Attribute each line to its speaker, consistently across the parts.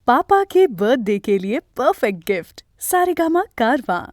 Speaker 1: पापा के birthday के लिए perfect gift Saregama कारवां।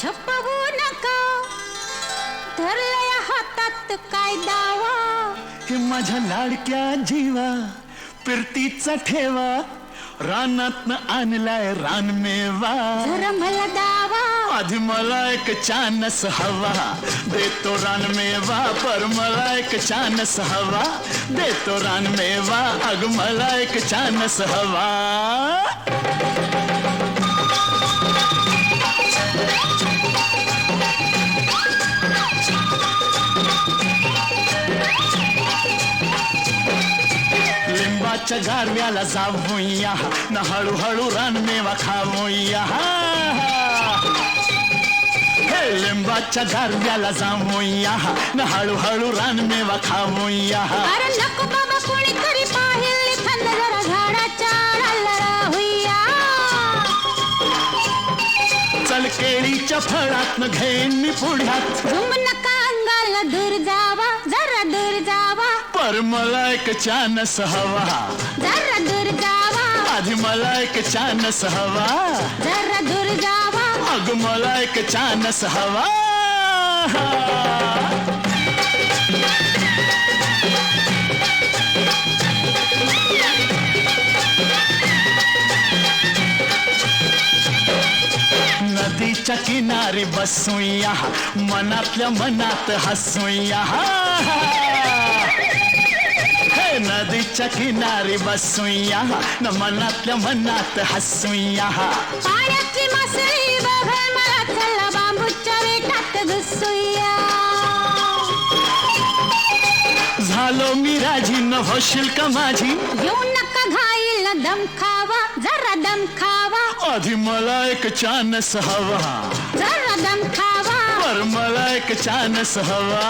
Speaker 2: छपवू नका धरलया हातात काय दावा
Speaker 3: हे माझ्या लाडक्या जीवा फिरतीचा ठेवा रानातनं आणलाय रानमेवा
Speaker 2: जरा मला दावा
Speaker 3: आधी मला एक चानस हवा देतो रानमेवा पर मला एक चानस हवा देतो रानमेवा अग मला एक चानस हवा लिंबाच्या गारव्याला जाऊया न हळूहळू रानमेवा खाऊया हे लिंबाच्या गारव्याला जाऊया न हळूहळू रानमेवा खाऊया
Speaker 2: अरे नको बाबा कोणीतरी पाहिली थंड जरा झाडाच्या आडाला राहूया
Speaker 3: चल केळीच्या फळातनं घेईन मी पुढ्यात
Speaker 2: झुंब नका अंगाला दूर जावा जरा दूर जावा
Speaker 3: पर मला एक चानस हवा
Speaker 2: जरा दूर जावा
Speaker 3: आधी मला एक चानस हवा
Speaker 2: जरा दूर जावा
Speaker 3: अग मला एक चानस हवा किनारी बसूया मनातल्या मनात हसूया हे नदीच्या किनारी बसूया न मनातल्या मनात हसूया
Speaker 2: पाण्याची मासळी बघ मला चला बांबूच्या वेटात घुसूया
Speaker 3: झालो मी राजी न होशील का माझी
Speaker 2: येऊ नका घाईल दम खावा जरा दम खावा
Speaker 3: आधी मला एक चान्स हवा
Speaker 2: जरा दम खावा
Speaker 3: पर मला एक चान्स हवा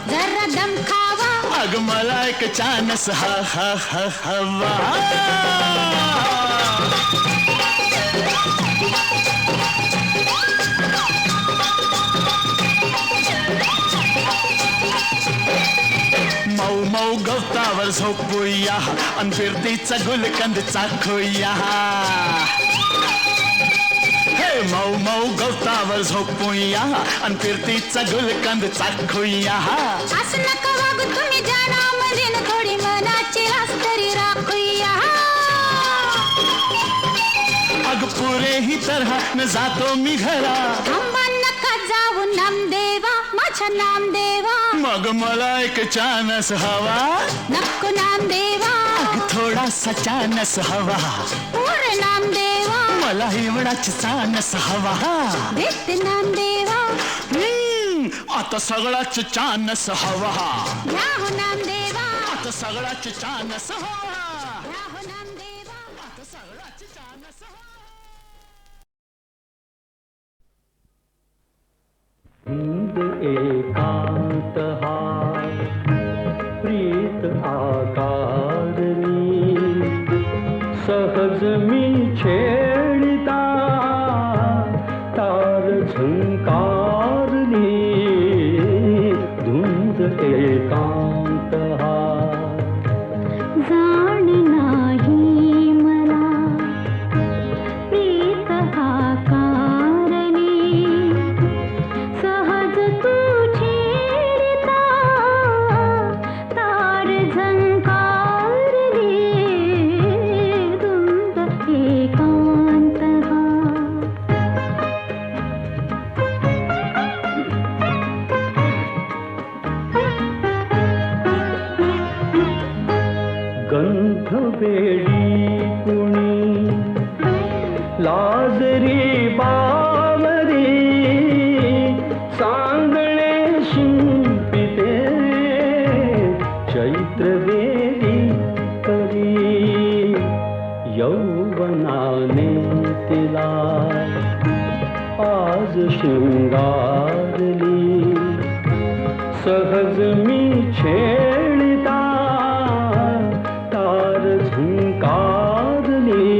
Speaker 2: जरा दम खावा
Speaker 3: अग मला एक चान्स हवा मऊ मऊ गवतावर झोपूया अन फिरतीचा गुलकंद चाखूया हे मऊ मऊ गवतावर झोपूया अन फिरतीचा गुलकंद चाखूया
Speaker 2: असं नका वागू तुम्ही जाण्यामध्ये न थोडी मनाची रास तरी राखूया
Speaker 3: अग पुरे ही तरह न जातो मी घरा
Speaker 2: थांबा नका जाऊ नामदेवा माझ्या नामदेवा
Speaker 3: मग मला एक चान्स हवा
Speaker 2: नको नामदेवा
Speaker 3: अग थोडासा चान्स हवा
Speaker 2: पूर्ण नामदेवा
Speaker 3: मला एवढाच चान्स हवा
Speaker 2: देते नामदेवा
Speaker 3: आता सगळाच चान्स हवा
Speaker 2: या हो नामदेवा
Speaker 3: आता सगळाच चान्स हवा
Speaker 2: या हो नामदेवा
Speaker 3: आता सगळाच चान्स हवा
Speaker 4: हिंद एकांत हा प्रीत आकारणी सहज मी छेडिता तार झंकारली धुंद एकांत हा
Speaker 2: जाण नाही मला प्रीत हा कारणी सहज तू छेडता तार झंकारली धुंद एकांत हा
Speaker 4: गंध वेळी कुणी लाजरी बावरी सांगणे शिंपिते चैत्रवेली करी यौवनाने तिला आज शृंगारली सहज मी छेडिता तार झंकारली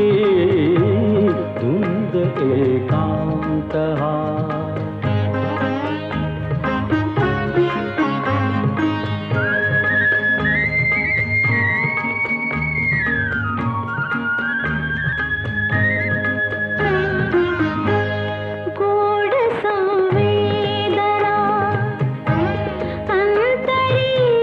Speaker 4: धुंद एकांत हा
Speaker 2: गोड संवेदना अंतरियाळी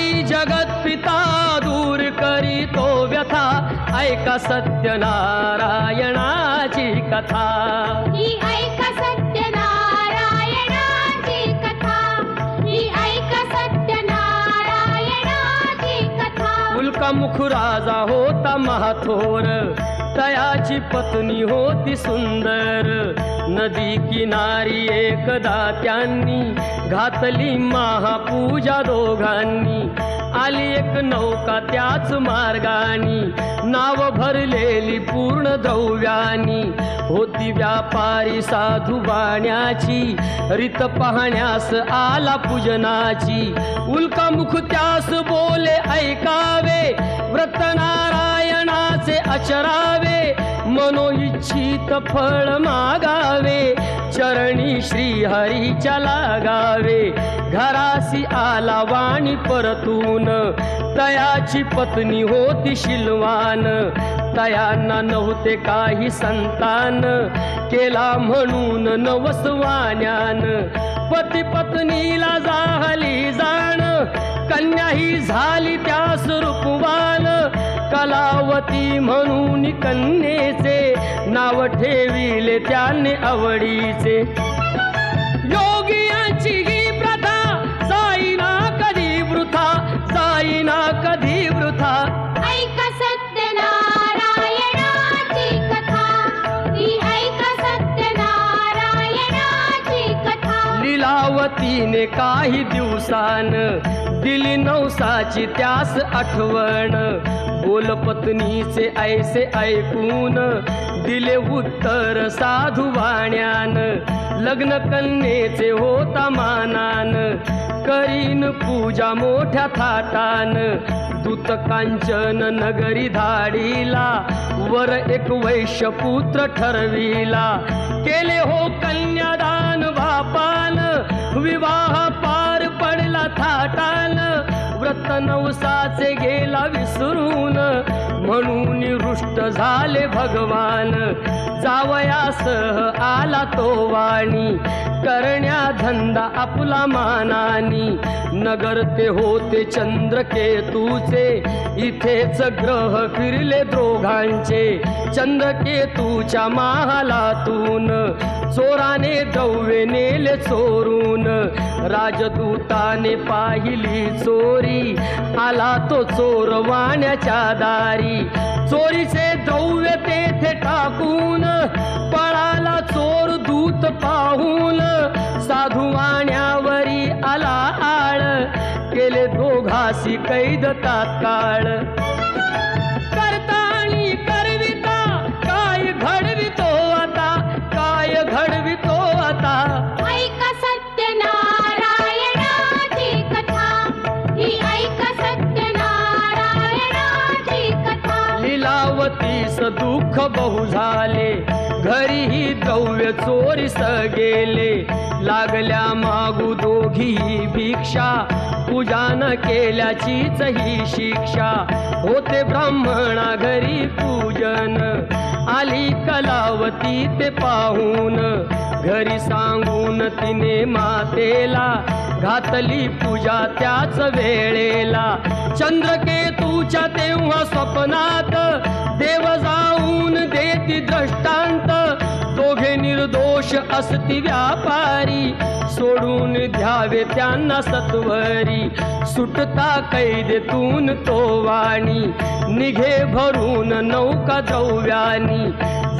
Speaker 5: आई जगत पिता दूर करी तो व्यथा ऐका सत्यनारायणाची कथा
Speaker 2: ही ऐका सत्यनारायणाची कथा ही ऐका सत्यनारायणाची कथा
Speaker 5: उल्कामुख राजा होता महाथोर तयाची पत्नी होती सुंदर नदी किनारी एकदा त्यांनी घातली महापूजा दोघांनी आली एक नौका त्याच मार्गानी नाव भरलेली पूर्ण द्रव्यानी होती व्यापारी साधू बाण्याची रीत पाहण्यास आला पूजनाची उल्कामुख त्यास बोले ऐकावे व्रत नारायणाचे आचरावे मनोइच्छित फळ मागावे चरणी श्रीहरीच्या लागावे घरासी आला वाणी परतून तयाची पत्नी होती शिलवान तयांना नव्हते काही संतान केला म्हणून नवसवान्यान पती पत्नीला झाली जाण कन्या ही झाली त्यास रूपवान कलावती म्हणून कन्येचे नाव ठेविले त्याने आवडीचे योगियांची ही प्रथा जाईना कधी वृथा जाईना कधी वृथा
Speaker 2: ऐका सत्यनारायणाची कथा ही ऐका सत्यनारायणाची कथा
Speaker 5: लीलावतीने काही दिवसान दिली नवसाची त्यास आठवण बोल पत्नीचे ऐसे ऐकून दिले उत्तर साधू वाण्यान लग्न कन्येचे होता मानान करीन पूजा मोठ्या थाटान दूत कांचन नगरी धाडीला वर एक वैश्यपुत्र ठरविला केले हो कन्यादान बापान विवाह पार पडला थाटान व्रत नवसाचे गेला विसरून म्हणून रुष्ट झाले भगवान जावयासह आला तो वाणी करण्या धंदा आपला मानानी नगर ते होते चंद्रकेतूचे इथेच ग्रह फिरले दोघांचे चंद्रकेतूच्या महालातून चोराने द्रव्ये नेले चोरून राजदूताने पाहिली चोरी आला तो चोर वाण्याच्या दारी चोरीचे द्रव्य तेथे टाकून पळाला चोर दूत पाहून साधू वाण्यावरी आला आळ केले दोघासी कैद तात्काळ करता आणि करविता काय घडवितो आता काय घडवितो आता
Speaker 2: ऐका सत्यनारायणाची कथा ही ऐका सत्यनारायणाची कथा
Speaker 5: लीलावतीस दुःख बहु झाले घरीही द्रव्य चोरीस गेले लागल्या मागू दोघी भिक्षा पूजा न केल्याचीच ही शिक्षा होते ब्राह्मणा घरी पूजन आली कलावती ते पाहून घरी सांगून तिने मातेला घातली पूजा त्याच वेळेला चंद्रकेतूच्या तेव्हा स्वप्नात देव जाऊन देती दृष्टांत दोघे निर्दोष असती व्यापारी सोडून द्यावे त्यांना सत्वरी सुटता कैदेतून तो वाणी निघे भरून नौका द्रव्यानी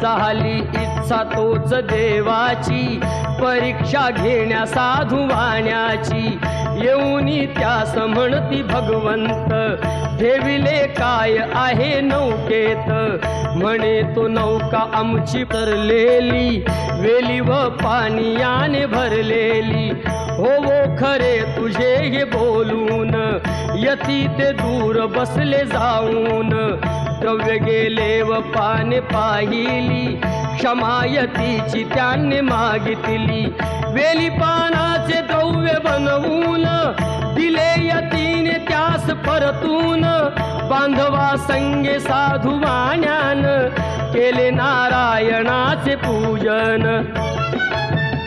Speaker 5: झाली इच्छा तोच देवाची परीक्षा घेण्या साधू वाण्याची येऊनी त्यास म्हणती भगवंत ठेविले काय आहे नौकेत म्हणे तो नौका आमची तरलेली वेली व पाणी याने भरलेली हो खरे तुझे हे बोलून यती ते दूर बसले जाऊन द्रव्य गेले व पाने पाहिली क्षमायतीची त्याने मागितली वेली पानाचे द्रव्य बनवून दिले यतीने त्यास परतून बांधवा संगे साधू वाण्यान केले नारायणाचे पूजन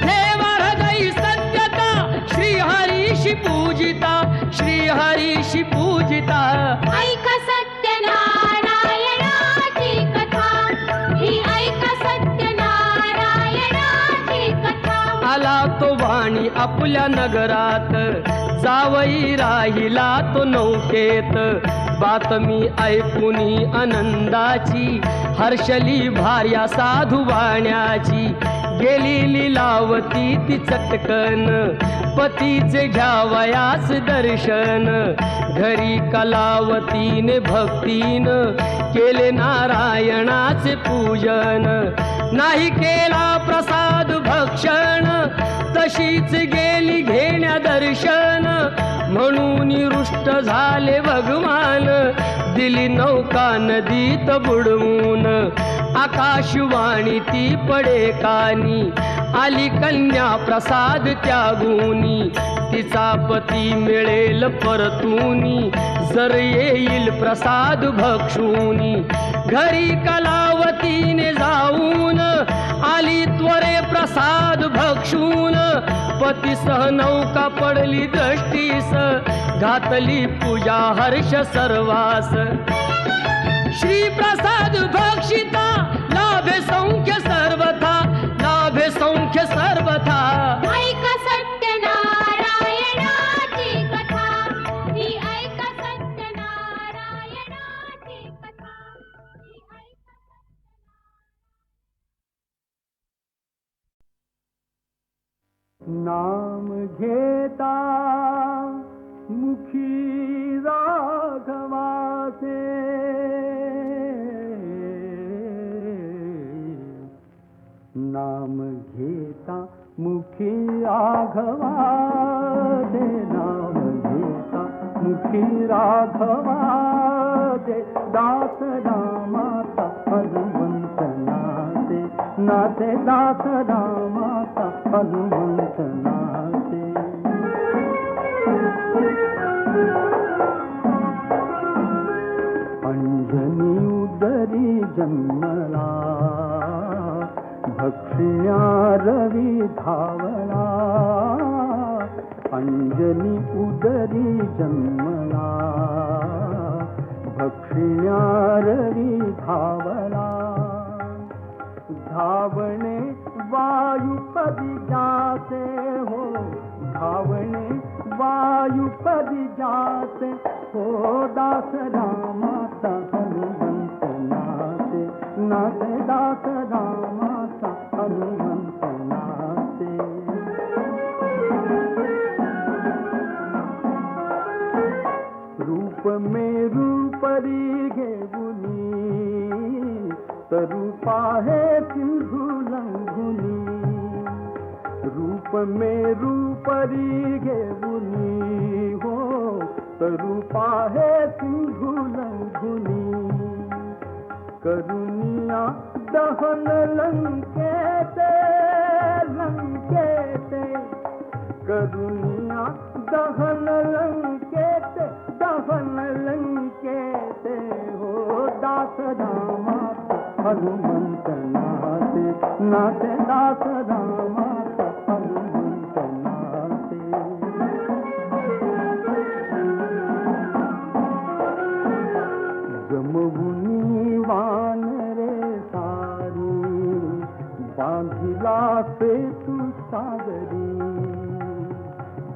Speaker 5: देवा हृदयी सत्यता श्री हरीशी पूजिता श्री हरीशी पूजिता
Speaker 2: ऐक सत्यनारायणाची कथा ही ऐक सत्यनारायणाची कथा
Speaker 5: आला तो वाणी आपल्या नगरात जावई राहिला तो नौकेत बातमी ऐकुनी आनंदाची हर्षली भार्या साधू वाण्याची गेली लीलावती ती चटकन पतीचे घ्यावयास दर्शन घरी कलावतीने भक्तीन केले नारायणाचे पूजन नाही केला प्रसाद भक्षण तशीच गेली घेण्या दर्शन म्हणून रुष्ट झाले भगवान दिली नौका नदीत बुडवून आकाशवाणी ती पडे कानी आली कन्या प्रसाद त्यागुनी तिचा पती मिळेल परतूनी जर येईल प्रसाद भक्षुनी घरी कलावतीने जाऊन आली त्वरे प्रसाद भक्षून पतीसह नौका पडली दृष्टीस घातली पूजा हर्ष सर्वास श्री प्रसाद भक्षिता लाभे सौख्य सर्वथा लाभे सौख्य सर्वथा
Speaker 2: ऐक सत्यनारायणाची कथा ही ऐक सत्यनारायणाची कथा ही ऐक
Speaker 4: नाम घेता मुखी राघवासे नाम घेता मुखी राघवासे नाम घेता मुखी राघवासे दास रामाचा हनुमंत नाते नाते दास रामाचा हनुमंत नाते अंजनी उदरी जन्मला भक्षिण्या रवी धावला अंजनी उदरी जन्मला भक्षिण्या रवी धावला धावणे वायुपदी जाते हो धावणे वायुपदी जाते हो दास रामाचा हनुमंत नाते नाते दास रामाचा हनुमंत नाते रूप में रूपरी घेऊनी तरूपा है सिंधु लंघुनी रूप में रूपरी घेऊनी हो तरूपा है सिंधु लंघुनी करुनिया दहन लंकेते लंकेते करुनिया दहन लंकेते दहन लंकेते हो दास रामाचा हनुमंत नाते नाते दास रामाचा हनुमंत नाते जमवुनी वानरे सारी बांधिला सेतू सागरी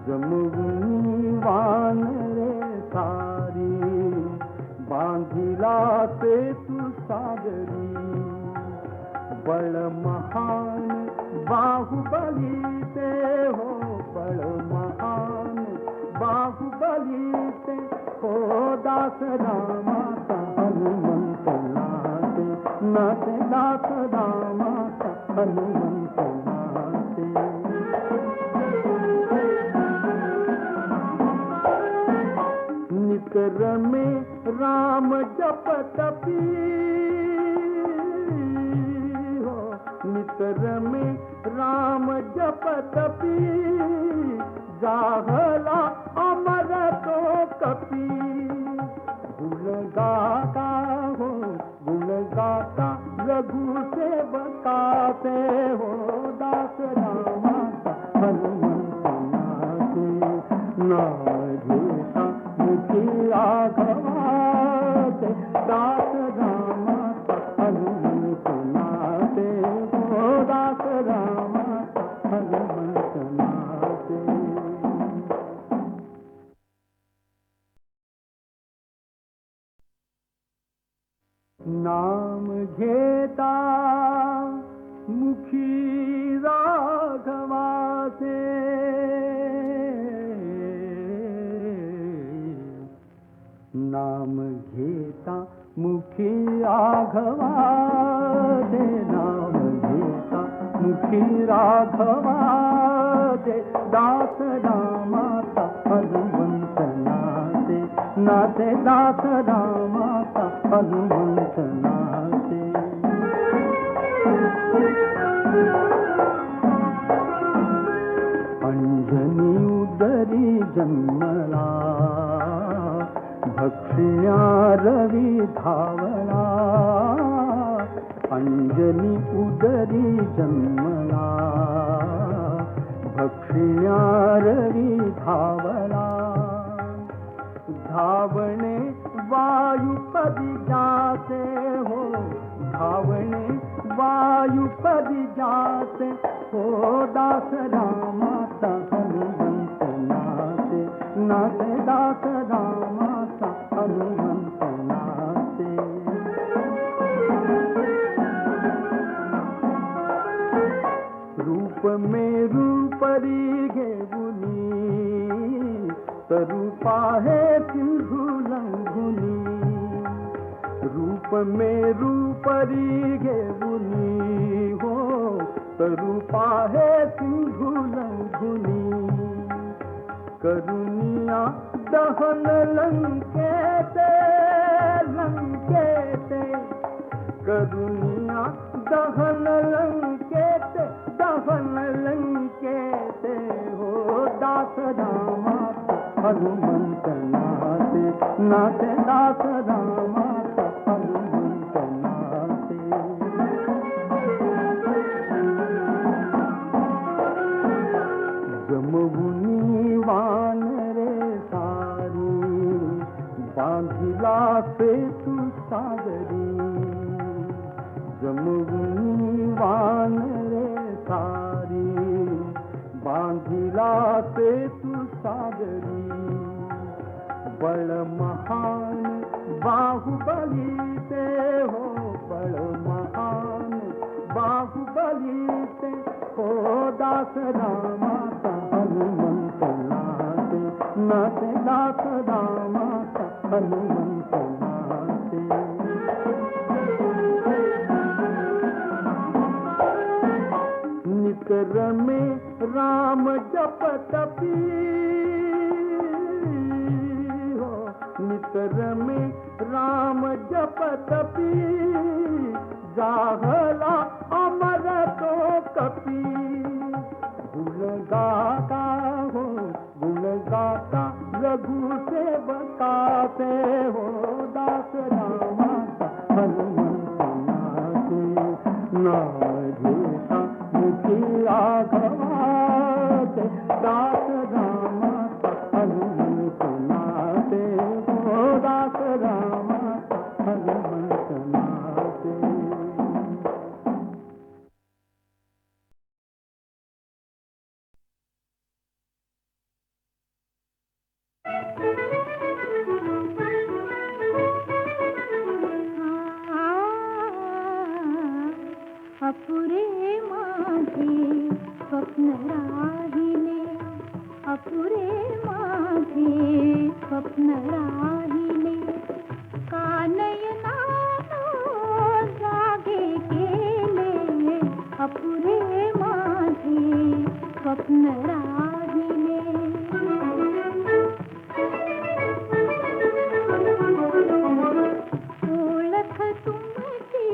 Speaker 4: जमवुनी वानरे सारी बांधिला सेतू सागरी बळ महान बाहुबली ते हो बळ महान बाहुबली ते हो दास रामाचा हनुमंत नाते नाते दास रामाचा हनुमंत नाते निकर में राम जपतपी हो निकर में राम जपतपी जाहला अमर तो कपी गुण गाता हो गुण गाता रघु से बकाते हो दास रामाचा हनुमंत नाते नाम घेता मुखी राघवाचे दास रामाचा हनुमंत नाचे हो दास रामाचा हनुमंत नाचे. नाम घेता मुखी राघवाचे नाम घेता मुखी राघवाचे नाम घेता मुखी राघवाचे दास रामाचा हनुमंत नाचे नाचे दास रामाचा हनुमंत नाचे. अंजनी उदरी जन्मला भक्षिण्या रवी धावला अंजनी उदरी जन्मला भक्षिण्या रवी धावला धावणे वायुपदी जाते हो धावणे वायुपदी जाते हो दास रामाचा हनुमंत नाचे नाचे दास रामाचा हनुमंत नाचे. रूप मेरू परी घेऊनी तरूपा हे सिंधू लंघुनी रूप मेरू परी घेऊनी हो तरूपा हे सिंधू लंघुनी करुनिया दहन लंकेते लंकेते करुनिया दहन लंकेते हो दास रामाचा हनुमंत नाचे नाचे दास रामाचा हनुमंत नाचे. जमवुनी वानरे सारी बांधिला सेतू सागरी जमवुनी वानरे सारी बांधिला सेतू सागरी बळ महान बाहुबली ते हो बळ महान बाहुबली ते हो दास रामाचा हनुमंत नाचे नाचे दास रामाचा हनुमंत नाचे. निकर में राम जप तपी हो निकर में राम जप तपी जाहला अमर तो कपी गुण गाता हो गुण गाता रघु सेवकाते हो दास रामाचा हनुमंत नाचे नाम घेता मुखी राघवाचे दास रामाचा हनुमंत नाचे हो दास रामाचा हनुमंत नाचे.
Speaker 2: अपुरे माझे स्वप्न राहिले अपुरे माझे स्वप्न राहिले का नयनानो जागे केले अपुरे माझे स्वप्न राहिले. ओळख तुमची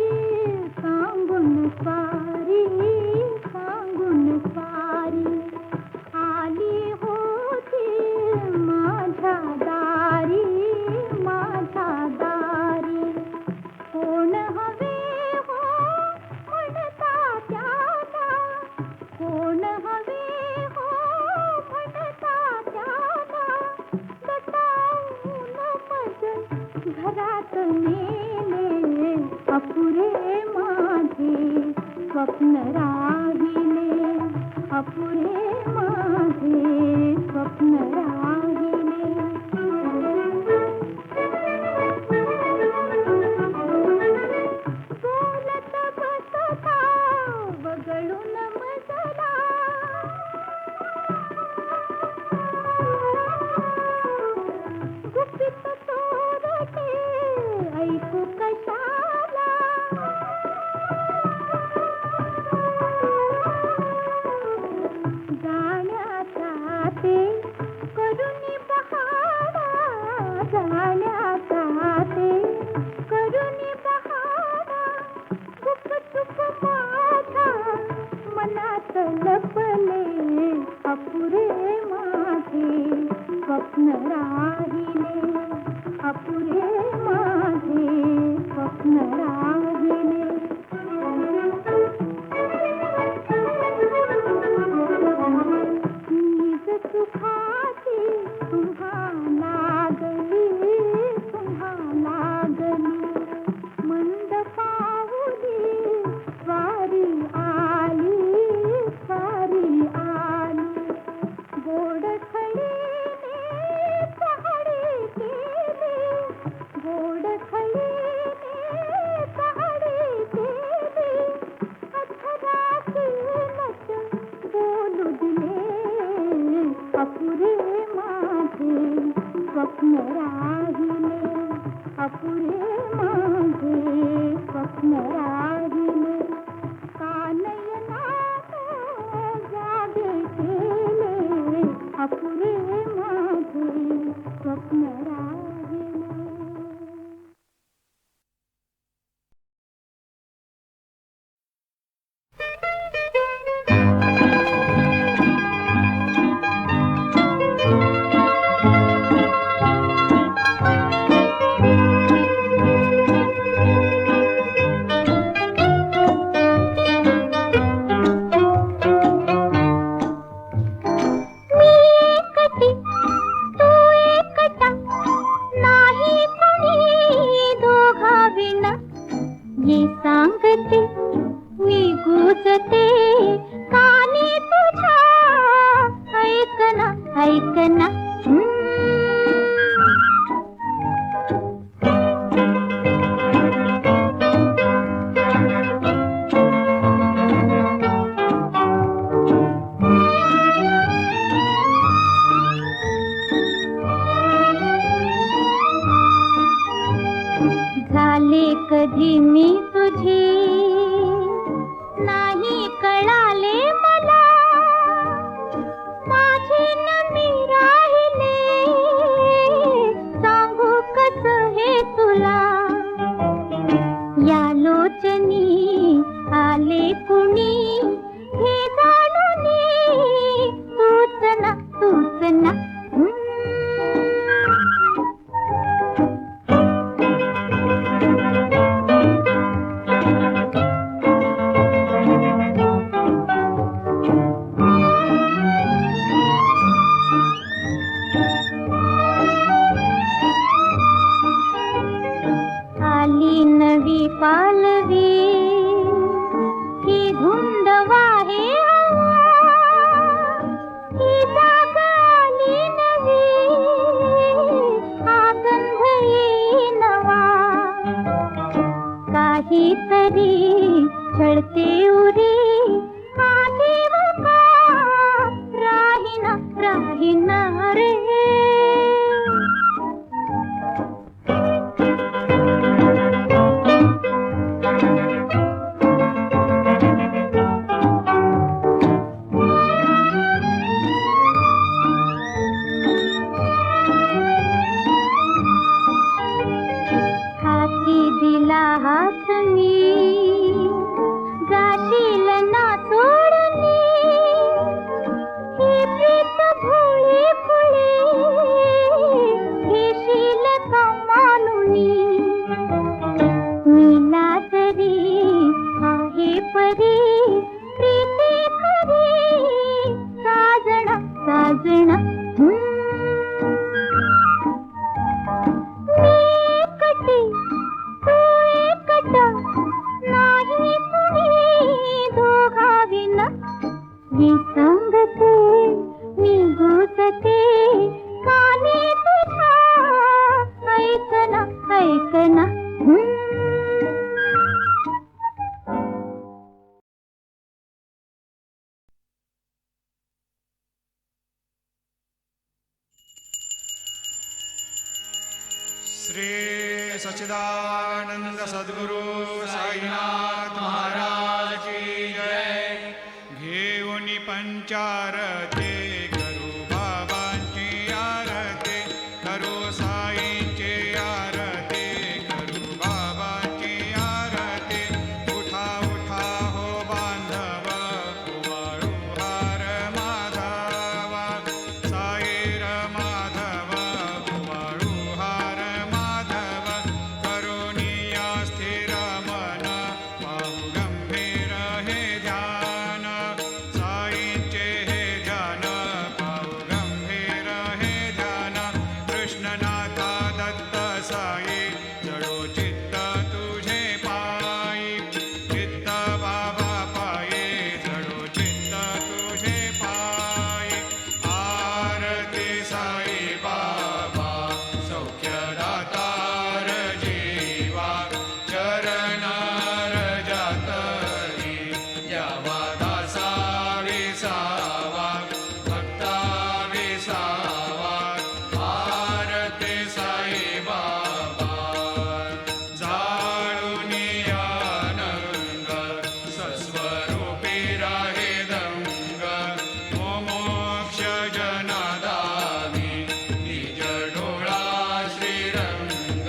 Speaker 2: सांगून स्वारी आली होती माझ्या दारी घरात नेले अपुरे माझे स्वप्न राहिले अपुरे माझे स्वप्न राहिले बोलत बसता वगळून मजला गुपित चोरटे ऐकू कशाला जाण्याचा ते करुणी बहारा जाण्याचा ते करुणी बहारा गुपचूप माझ्या मनात लपले अपुरे माझे स्वप्न राहिले अपुरे माझे स्वप्न राहिले नीज सुखाची तुम्हा लागली मंद पाहुली स्वारी आली गोड खळीने पहाडे केले गोड खळीने पहाडे केले अथराचे नच बोलू दिले अपुरे माझे स्वप्न राहिले अपुरे माझे स्वप्न राहिले कानयनात जागे केले अपुरे माझे स्वप्न राहिले कधी मी तुझी नाही कळाले मला माझे न मी राहिले सांगू कस हे तुला या लोचनी आले कुणी हे जाणूनी तूच ना पालवी ही धुंद वाहे ही जाग आली नवी हा गंध येई नवा काहीतरी छळते उरी हा जीव का राहीना रे हाती दिला हात मी ऐकना
Speaker 6: श्री सच्चिदानंद सद्गुरु साईनाथ महाराज की जय. घेऊन पंचारते करू बाबांची आरती, करू साईंची आरती, करू बाबांची आरती. उठा उठा हो बांधव, उवाळू हार माधवा, साईर माधव, उवाळू हार माधव. करुणिया स्थिर मन, पाहू गंभीर हे ध्यान. साईंचे हे ध्यान, पाहू गंभीर हे ध्यान. कृष्णनाथा दत्त साई, जडो चित्त तुझे पायी. चित्त बाबा पायी, जडो चित्त तुझे पायी. आरती साई बाबा, सौख्यदातार जीवा. चरणार जातली, यावा दासा विसावा, भक्ता विसावा. आरती साई बाबा, जाळूनी आनंद, सस्वरूपी राहे दंग. मोमोक्ष जनादावी, निज डोळा श्रीरंग,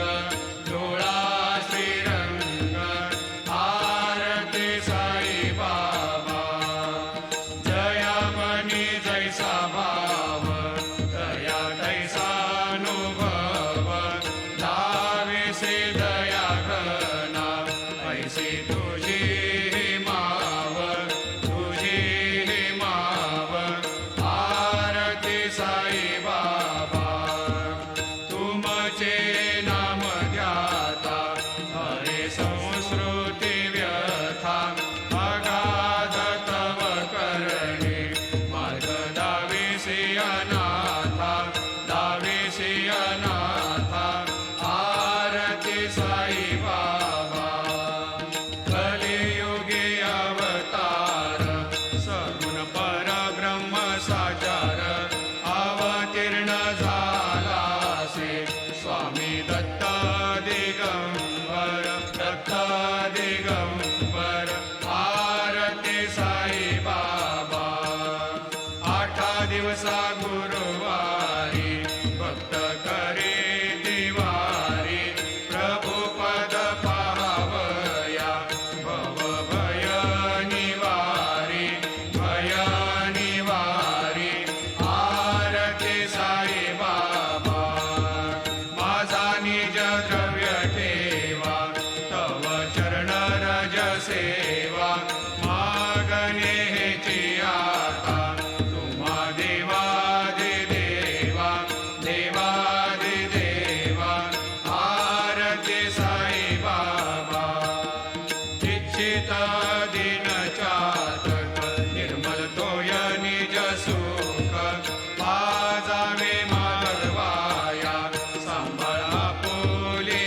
Speaker 6: डोळा श्रीरंग. आरती साई बाबा, जयामनी जैसा भाव, दया तैसा अनुभव. लाविसे दया घना, ऐसी तुझी माव, तुझी माव. आरती साई बाबा, तुमचे नाम ध्याता, हरे संस्कृती व्यथा. अगाध तव करणे, मार्ग दाविसी अनाथा, दाविसी अनाथा. आरती साई बाबा, कलियुगी अवतार, सगुण परब्रह्म साचार. अवतीर्ण झालासे, स्वामी दत्त दिगंबर, दत्त दिगंबर. आरती साई बाबा, 8 दिवसा गुरुवारी, भक्त करे दिवारी. प्रभुपद पावया, भव भय निवारी, भय निवारी. आरती साई बाबा, माझा निज द्रव्य ठेवा, तव चरण रज सेवा. मागणे हेची आता, तुम्हा देवादि देवा, देवादि देवा. आरती साई बाबा, इच्छित दिन चातक, निर्मल तोय निज सुख. पाजावे माधवाया, सांभाळा पोली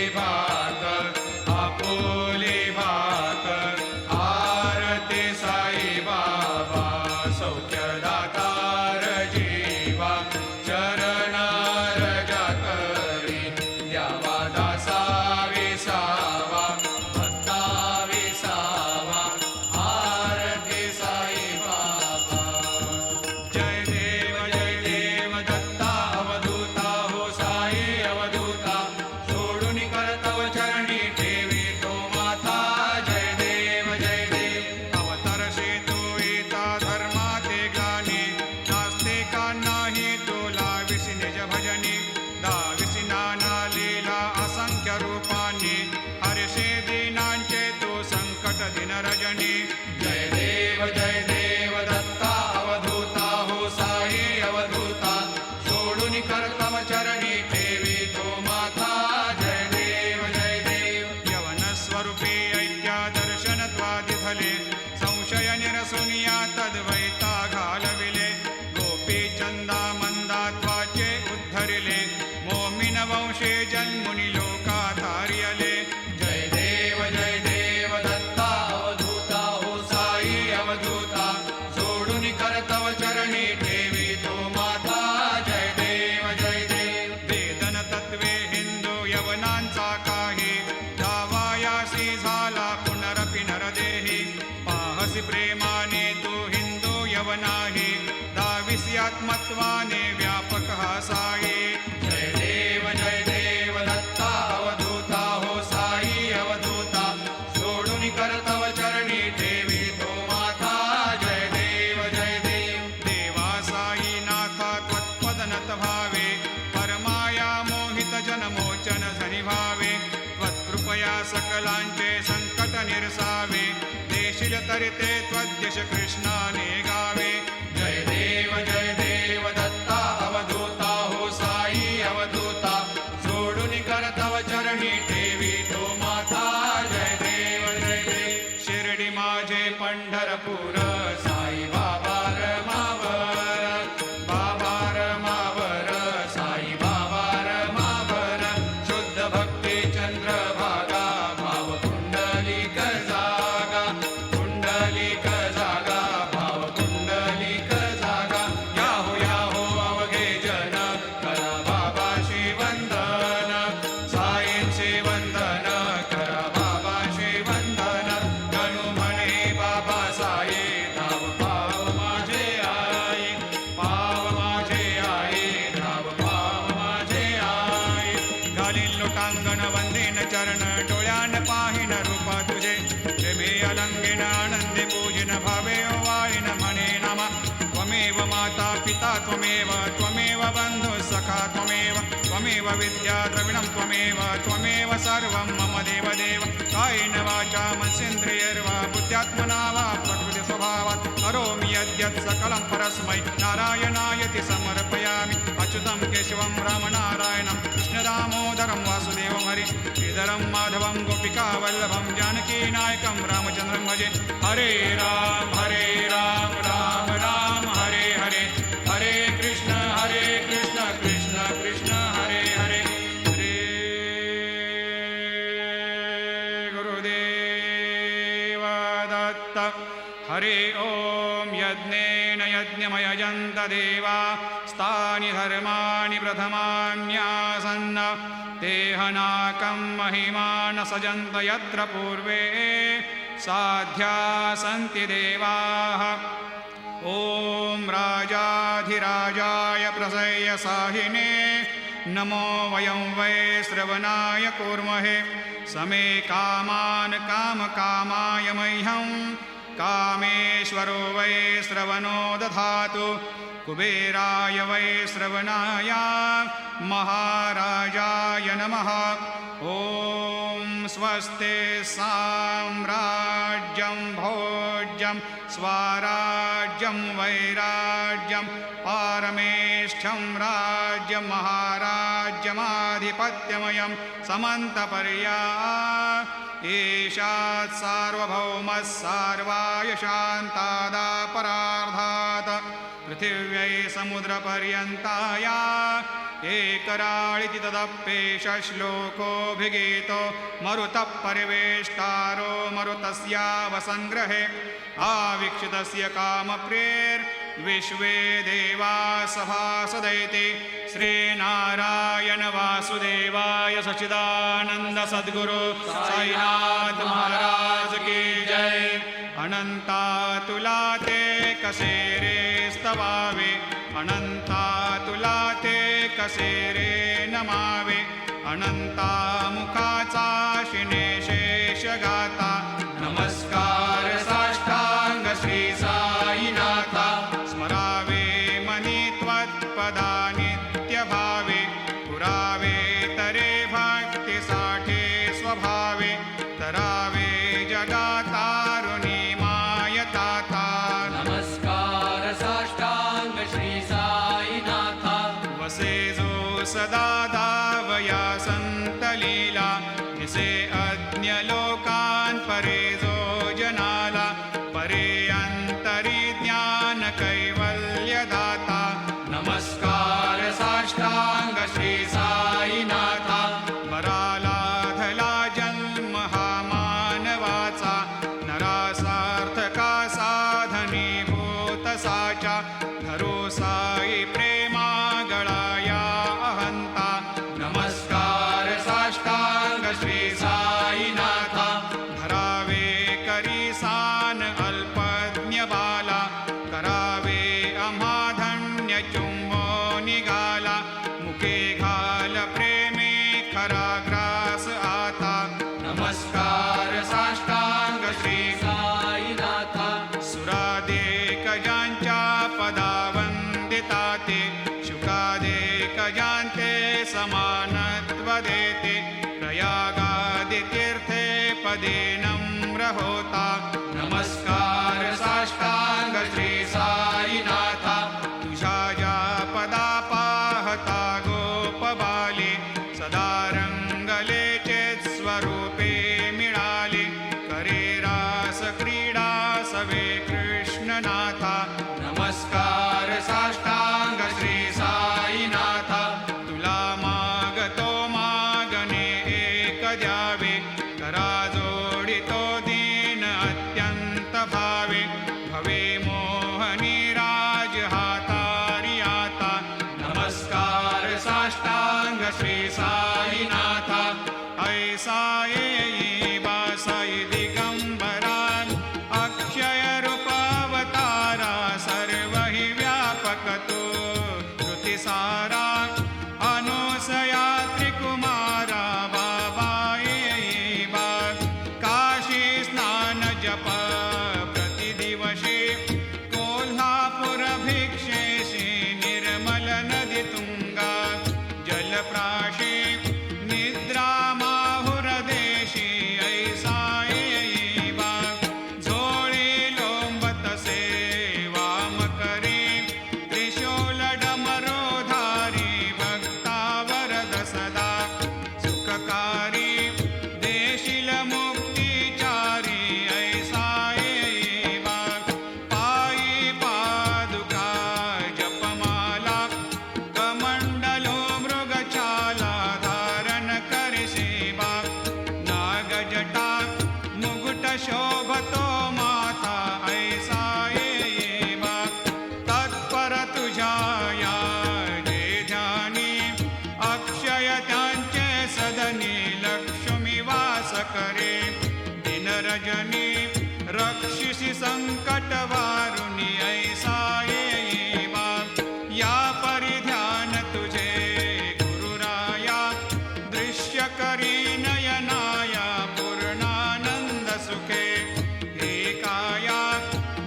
Speaker 6: व्हावे, त्वत्कृपया सकलांचे संकट निरसावे, देशील तरी ते त्वद्यश कृष्णाने गावे. जय देव दत्ता अवधूता हो साई अवधूता, सोडून कर तव चरणी ठेवी तो माता. जय देव शिर्डी माझे पंढरपूर, साई बाबा रमावर, बाबा रमावर, साई बाबा रमावर. शुद्ध भक्ती चंद्रभागा, भाव कुंडलिक जागा, कुंडलिक जागा, भाव कुंडलिक जागा. याहो अवघे जन, करा बाबाशी वंदन, साईंचे वंदन, करा बाबाशी वंदन. गणू म्हणे बाबा साई, धाव पाव माझे आई, पाव माझे आई, धाव पाव माझे आई. घालीन लोटांगण वंदीन चरण, डोळ्यान पाहिन रूप तुझे, क्षमे अलंगिन आनंदे पूजिन, भावे वाईन म्हणे नमा. त्वमेव माता पिता त्वमेव, त्वमेव बंधु सखा त्वमेव, त्वमेव विद्या द्रविणं त्वमेव, त्वमेव सर्वं मम देवदेव. कायेन वाचा मनसेन्द्रियैर्वा बुद्ध्यात्मना वा प्रकृति स्वभावात् करोमि यद्यत् सकलं परस्मै नारायणायति समर्पयामि. अच्युतं केशवं रामनारायणं कृष्णदामोदरं वासुदेवं हरि श्रीधरं माधवं गोपिकावल्लभं जानकीनायकं रामचन्द्रं भजे. हरे राम राम राम हरे हरे, हरे कृष्ण कृष्ण कृष्ण हरे हरे. श्री गुरुदेव दत्त. हरि ओम. यज्ञेन यज्ञमयजन्त देवा, स्थानि धर्माणि प्रथमान्यासन्न, तेहनाकं महिमान सजन्त यत्र पूर्वे साध्या सन्ति देवाः. ॐ राजाधिराजाय प्रसह्य साहिने नमो वयं वै श्रवणाय कुर्महे. समे कामान् कामकामाय मह्यं, कामेश्वरो वै श्रवणो दधातु. कुबेराय वै श्रवणाय महाराजाय नमः. ॐ स्वस्ति साम्राज्यं भोज्यं स्वराज्यं वैराज्यं पारमेष्ठ्यं राज्यं महाराज्यमाधिपत्यमयं समन्तपर्या. ईशात् सार्वभौमः सर्वाय शान्तादापरार्धात्, पृथिव्यै समुद्रपर्यन्ताया एकराळिति तदप्येष श्लोकोऽभिगीतो. मरुतः परिवेष्टारो मरुतस्यावसङ्ग्रहे, आवीक्षितस्य कामप्रेर्विश्वे देवा सभासदैति. श्रीनारायण वासुदेवाय सच्चिदानन्द सद्गुरु साईनाथ महाराज की जय. अनंतातुलाते कसेरे स्तवावे, अनंतातुलाते कसेरे नमावे. अनंतामुखाचा शिनेशेष गाता, नमस्कार साष्टांग श्री साईनाथा. स्मरावे मनी त्वत्पदा नित्यभावे, पुरावे तरे भक्तिसाठे स्वभावे. तरावे जगातारुणी मायताता,
Speaker 5: नमस्कार साष्टांग श्री साईनाथा.
Speaker 6: वसे जो सदा धावया संत लीला, निसे अज्ञ लोकान् परे जो जनाला. परे अंतरी ज्ञान कैवल्यदाता, नमस्कार साष्टांग श्री साईनाथा. बरालाधला जन्म हा मानवाचा, नरासार्थका साधनीभूत साचा. धरो साई प्रेमा गळाया अहंता, नमस्कार साष्टांग श्री साईनाथा. धरावे करी सान अल्पज्ञ बाला, करावे अमाधन्य चुंबो निघाला. मुखे घाल प्रेमे खरा ग्रास आता, नमस्कार साष्टांग श्री
Speaker 5: साईनाथा.
Speaker 6: सुरादेक ज्यांच्या पदा वंदिता ते, शुकादेक ज्यांचे समानत्व देते. पदे नम्र होता नमस्कार साष्टांग श्री साईनाथा तुझ्या या पदा पाहता गोपबाले सदा रंगले चेत स्वरूपे मिळाले करे रास क्रीडा सवे कृष्णनाथा नमस्कार साष्टांग श्री साईनाथा तुला मागतो मागणे एक द्यावे करा जोडितो दीन अत्यंत भावे भवे मोहनी राज हातारी आता नमस्कार साष्टांग श्री साईनाथा ऐसा येई बासाई दिगंबरान अक्षय रूपावतारा सर्व हि व्यापक तो श्रुतिसारा अनुसया त्रिकुमारा बाबा येई बा काशी स्नान जप प्रतिदिवशी कोल्हापुर भिक्षेशी निर्मल नदी तुंगा जलप्राशी निद्रा माहुर देशी ऐसा येई बा झोळी लोंबत सेवाम करे त्रिशूल डमरोधारी भक्ता वरद सदा सुखकारी देशील मुक्तिचारी ऐसा येई बा पायी पादुका जपमाला कमंडलो मृगछाला धारण करसे बा नागजटा मुकुट शोभतो माता ऐसा येई बा तत्पर तुझ्या या जे ध्यानी अक्षय त्यांचे सदनी लक्ष्मी वास करे दिन रजनी रक्षिसी संकट वारुणी ऐसा येई बा या परिध्यान तुझे गुरुराया दृश्य करी नयनाया पूर्णानंद सुखे हे काया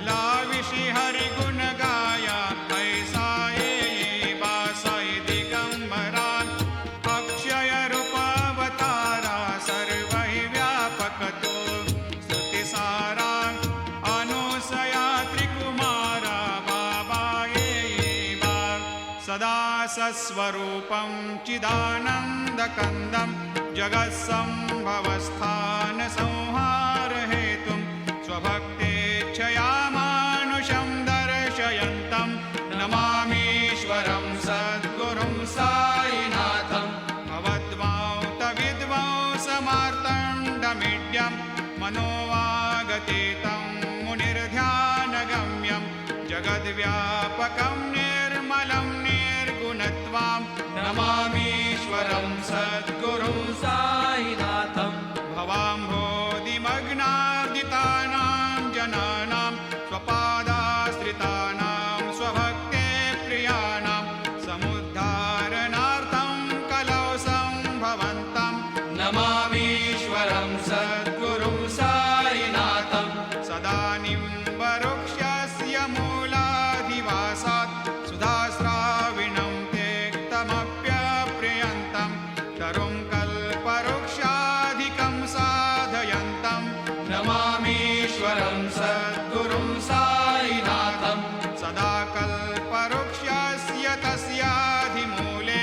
Speaker 6: लाविशी हरि गुण गाया ऐसा येई बा साई दिगंबरा अक्षय रूपावतारा सर्व हि व्यापक तो स्तुतिसारा अनुसया त्रिकुमारा बाबा येई बा सदा सस्वरूपं चिदानन्दकन्दं जगत्सम्भवस्थान संहार हेतुं स्वभक्तेच्छया मानुषं दर्शयन्तं नमामीश्वरं सद्गुरुं साईनाथं भवद्वांतविद्वांसमार्तण्डमीड्यं मनोवागतीतं मुनिर्ध्यानगम्यं जगद्व्यापकं निर्मलं निर्गुणत्वां नमामीश्वरं सद्गुरुं साईनाथं भवाम्भोधिमग्नार्दितानां जनानां स्वपादाश्रितानां स्वभक्ते प्रियाणां समुद्धारणार्थं कलौ सम्भवन्तं नमामीश्वरं सद्गुरुं साईनाथं सदा निम्बवृक्षस्य मूलाधिवासात् सुधास्राविणं त्यक्तमप्यप्रियन्तं तरुं कल्पवृक्षाधिकं साधयन्तं नमामीश्वरं सद्गुरुं साईनाथं सदा कल्पवृक्षस्य तस्याधिमूले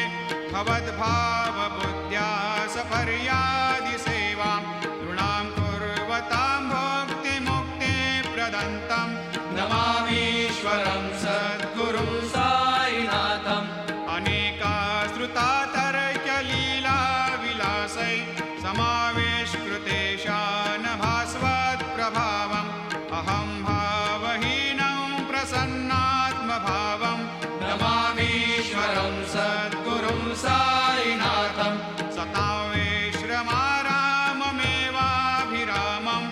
Speaker 6: भवद्भावबुद्ध्या सपर्यादिसेवां नृणां कुर्वतां भोक्तिमुक्तिप्रदन्तं नमामीश्वरं सद्गुरुं साईनाथम् अनेकाश्रुतातर्क्यलीलाविलासै समावेशकृतेशान भास्वत्प्रभावम् अहं भावहीनं प्रसन्नात्मभावं नमामीश्वरं सद्गुरुं साईनाथं सतावेश्रमाराममेवाभिरामं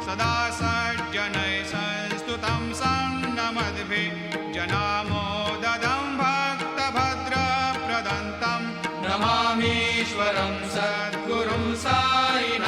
Speaker 6: सदा सज्जनैः संस्तुतं सन्नमद्भिः जनामोददं भक्तभद्रप्रदन्तं नमामीश्वरं सद्गुरुं साईनाथम्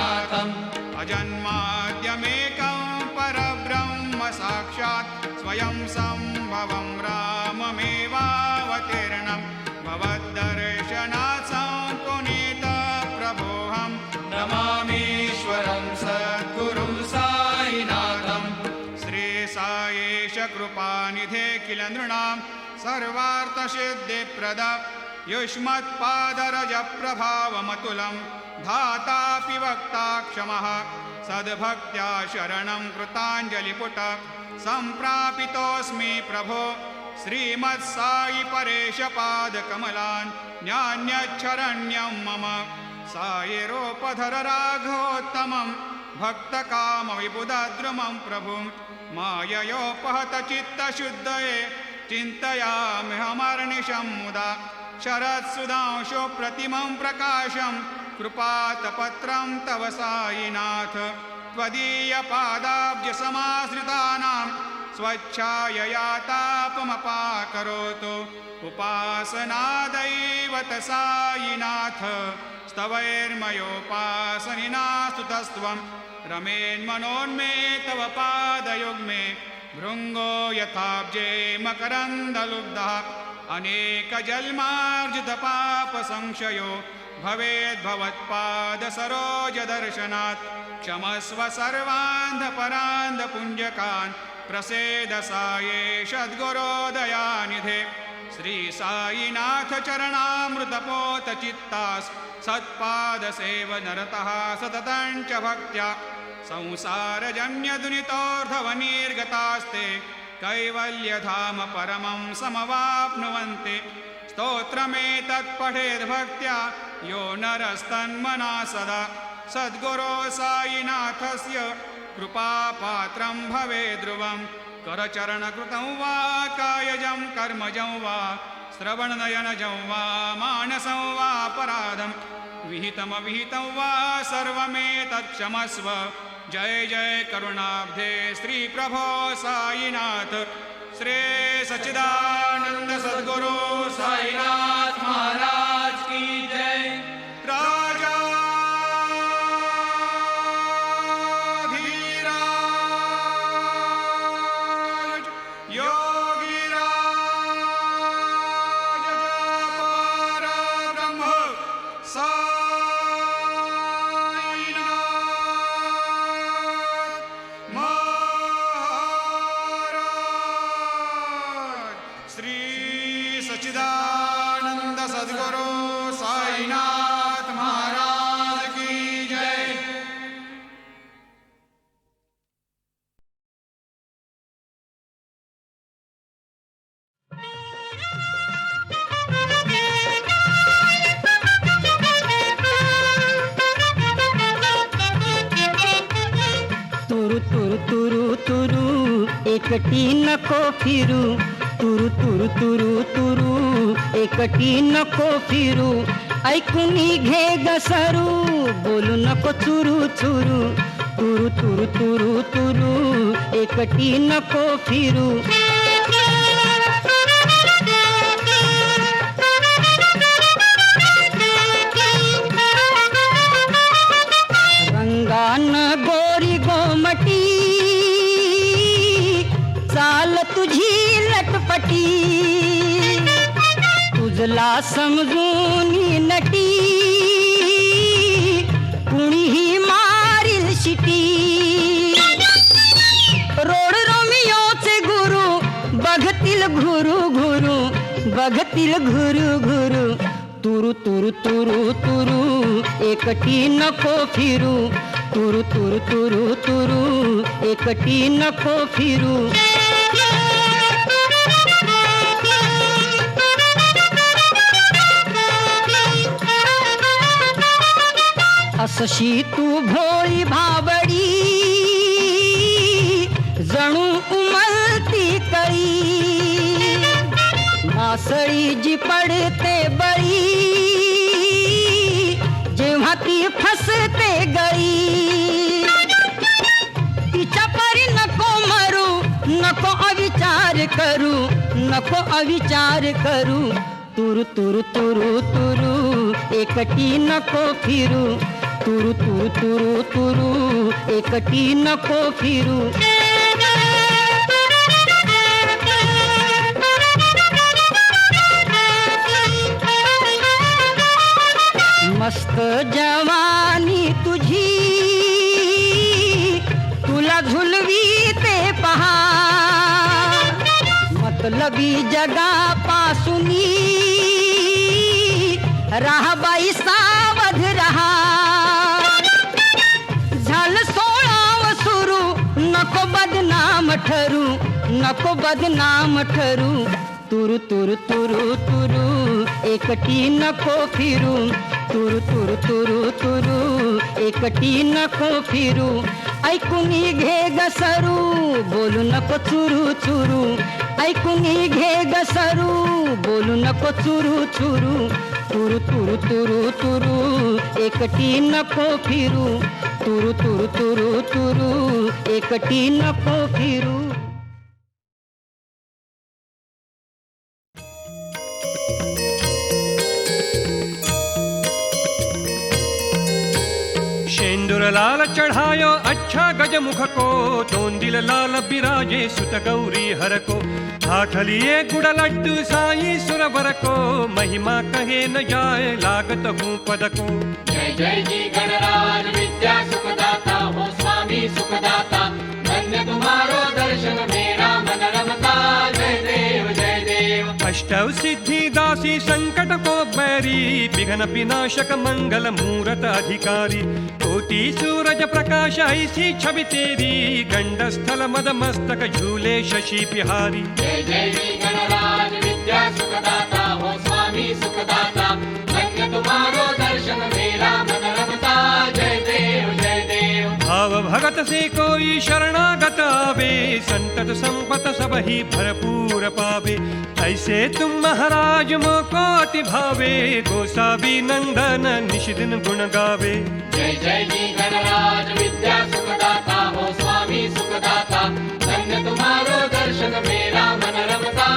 Speaker 6: नृणां सर्वार्थसिद्धिप्रद युष्मत्पादरजप्रभावमतुलं धातापि वक्ता क्षमः सद्भक्त्या शरणं कृताञ्जलिपुट सम्प्रापितोऽस्मि प्रभो श्रीमत्साई परेशपादकमलान् न्यान्यच्छरण्यं मम सायिरोपधर राघवोत्तमं भक्तकामविबुधद्रुमं प्रभुं माययोपहतचित्तशुद्धये चिन्तयाम्यहमर्निशं मुदा शरत्सुधांशो प्रतिमं प्रकाशं कृपातपत्रं तव सायिनाथ त्वदीयपादाब्जसमाश्रितानां स्वच्छायया तापमपाकरोतु उपासनादैवत सायिनाथ स्तवैर्मयोपासनिना स्तुतस्त्वं रमेन्मनोन्मे तव पादयुग्मे भृङ्गो यथाब्जे मकरन्दलुब्धः अनेकजन्मार्जितपापसंशयो भवेद्भवत्पादसरोजदर्शनात् क्षमस्व सर्वान्धपरान्धपुञ्जकान् प्रसेद साये सद्गुरोदयानिधे श्री साईनाथ चरणामृतपोतचित्तास् सत्पादसेवनरतः सततं च भक्त्या संसारजन्यदुनितोर्धवनिर्गतास्ते कैवल्यधाम परमं समवाप्नुवन्ति स्तोत्रमेतत्पठेद्भक्त्या यो नरस्तन्मना सदा सद्गुरो साईनाथस्य कृपापात्रं भवेद्ध्रुवं करचरणकृतं वा कायजं कर्मजं वा श्रवणनयनजं वा मानसं वा अपराधं विहितमविहितं वा सर्वमेतत्क्षमस्व जय जय करुणाब्धे श्री प्रभो साईनाथ श्री सच्चिदानंद सद्गुरु साईनाथ महाराज की जय। राजा धीराज योगीराज परब्रह्म श्री सच्चिदानंद सद्गुरु साईनाथ महाराज की जय।
Speaker 7: तुरु तुरु तुरु तुरु एकटी नको फिरू तुरु तुरु तुरु तुरु एकटी नको फिरू ऐकुनी घे गसरू बोलू नको चुरू चुरू तुरु तुरु तुरु तुरु एकटी नको फिरू रंगान गोरी गोमटी चाल तुझी लटपटी तुझला समजून नटी कुणीही मारील शिटी रोड रोमियोचे गुरु बघतील घुरू घुरू बघतील घुरू घुरू तुरु तुरु तुरु तुरु एकटी नको फिरू तुरु तुरु तुरु तुरु एकटी नको फिरू असशी तू भोळी भाबडी जणू उमलती कळी मासळी जी पडते बळी जेव्हा ती फसते गळी तिच्या परी नको मरू नको अविचार करू नको अविचार करू तुरु तुरु तुरु तुरु एकटी नको फिरू तुरु तुरु तुरु तुरु एकटी नको फिरू मस्त जवानी तुझी तुला झुलवी ते पहा मत मतलबी जगापासूनी राहाबाई सावध रहा. झालं 16व सुरू, नको बदनाम ठरू, नको बदनाम ठरू. तुरु तुरु तुरु तुरु एकटी नको फिरू, तुरु तुरु तुरु तुरु एकटी नको फिरू. ऐकूनी घे गसरू, बोलू नको चुरू चुरू. ऐकूनी घे गसरू, बोलू नको चुरू चुरू. तुरु तुरु तुरु तुरु एकटी नको फिरू, तुरु तुरु तुरु तुरु एकटी नको फिरू.
Speaker 8: शेंदुर लाल चढ़ायो अच्छा गजमुख को, तोंदिल लाल बिराजे सुत गौरी हर को. हाथ लिए गुड़ लड्डू साई सुरवर को, महिमा कहे न जाए लागत हूँ पद को.
Speaker 9: जय जय जी गणराज विद्या सुखदाता हो स्वामी सुखदाता. धन्य तुम्हारो दर्शन मेरा मन रमता. जय देव जय देव.
Speaker 8: अष्टौ सिद्धि दासी संकट को बैरी, विघ्न विनाशक मंगल मूरत अधिकारी. कोटि सूरज प्रकाश ऐसी छवि तेरी, गंड स्थल मद मस्तक झूले शशि बिहारी.
Speaker 9: जय जय जी गणराज विद्या सुखदाता हो स्वामी सुखदाता. धन्य तुम्हारो दर्शन मेरा मन रमता. जय देव जय देव.
Speaker 8: भाव भगत से कोई शरणागत आवे, संतत संपत सब ही भरपूर पावे. ऐसे तुम महाराज मोको अति भावे, गोसावी नंदन निश दिन गुण गावे.
Speaker 9: जय जय जी गणराज विद्या सुखदाता हो स्वामी सुखदाता. धन्य तुम्हारो दर्शन मेरा मन रमता.